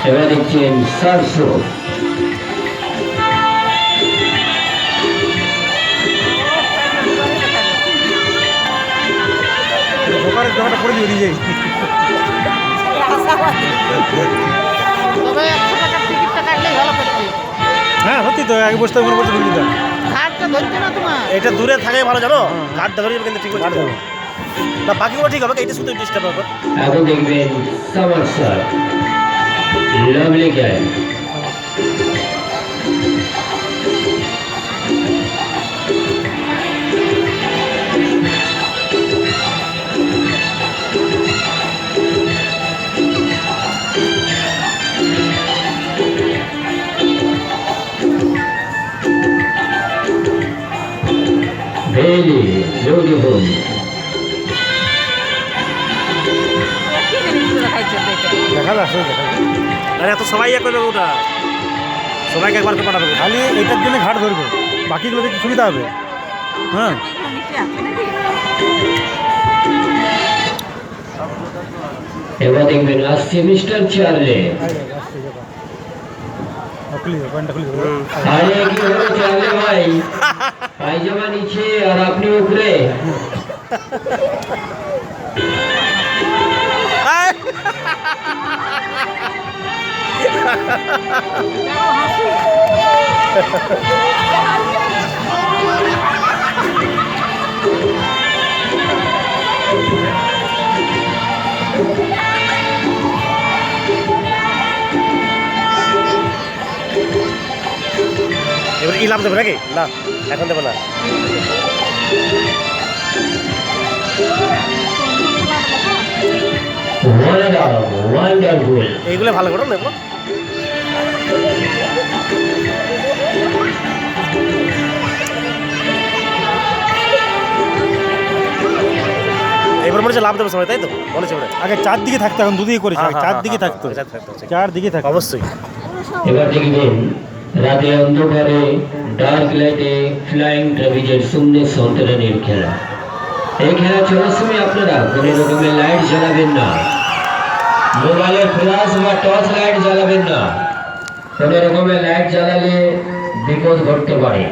এবার দেখছেন সারসো দোকানটা পড়ে দিয়ে নিজেই তবে 100 টাকার টিকিটটা কাটলেই ভালো করতে। হ্যাঁ সত্যি তো এক বস্তা মনে করতে বুঝলি কার্ডটা ধরছে না তোমার। এটা দূরে থাকে ভালো জানো, কাঠটা ধরে কিন্তু ঠিক হচ্ছে কাটবো না, বাকিগুলো ঠিক হবে, এটা শুধু ডিস্টার্ব হবে। এখন দেখবেন সামারসার লাভলি গান ভেলি বিউটিফুল কি জিনিসগুলো দেখাইছে দেখে। দেখা যাচ্ছে দেখা যাচ্ছে। আরে এত সবাই এক করবে ওটা, সবাইকে একবার করে পাঠাবে। খালি এটার জন্য ঘাট ধরবে, বাকিগুলো দেখতে সুবিধা হবে। হ্যাঁ এগুলো নিচে আছে নাকি? এবার দেখবেন আসছে মিস্টার চার্লে পয়েন্টটা খুলে আরে কি হলো চার্লে ভাই পায়জামা নিচে আর আপনি উপরে এবার ইলাম দেবে নাকি? না এখন দেবে না। ওয়ান্ডারফুল এইগুলো ভালো করে না এগুলো। এবার মনে হচ্ছে লাভ দেবে সবাই, তাই তো বলেছে ওরা। আগে চারদিকে থাকতো, এখন দুদিকে করেছে, আগে চারদিকে থাকতো, চারদিকে থাকতো। অবশ্যই এবার দেখবেন রাতে অন্ধকারে ডার্ক লাইটে ফ্লাইং ট্রাভিজের শূন্য সন্তানের খেলা। এই খেলা চলার সময় আপনারা কোনো রকমের লাইট জ্বালাবেন না, মোবাইলের ফ্ল্যাশ বা টর্চ লাইট জ্বালাবেন না। কোনো রকমের লাইট জ্বালালে বিপদ ঘটতে পারে।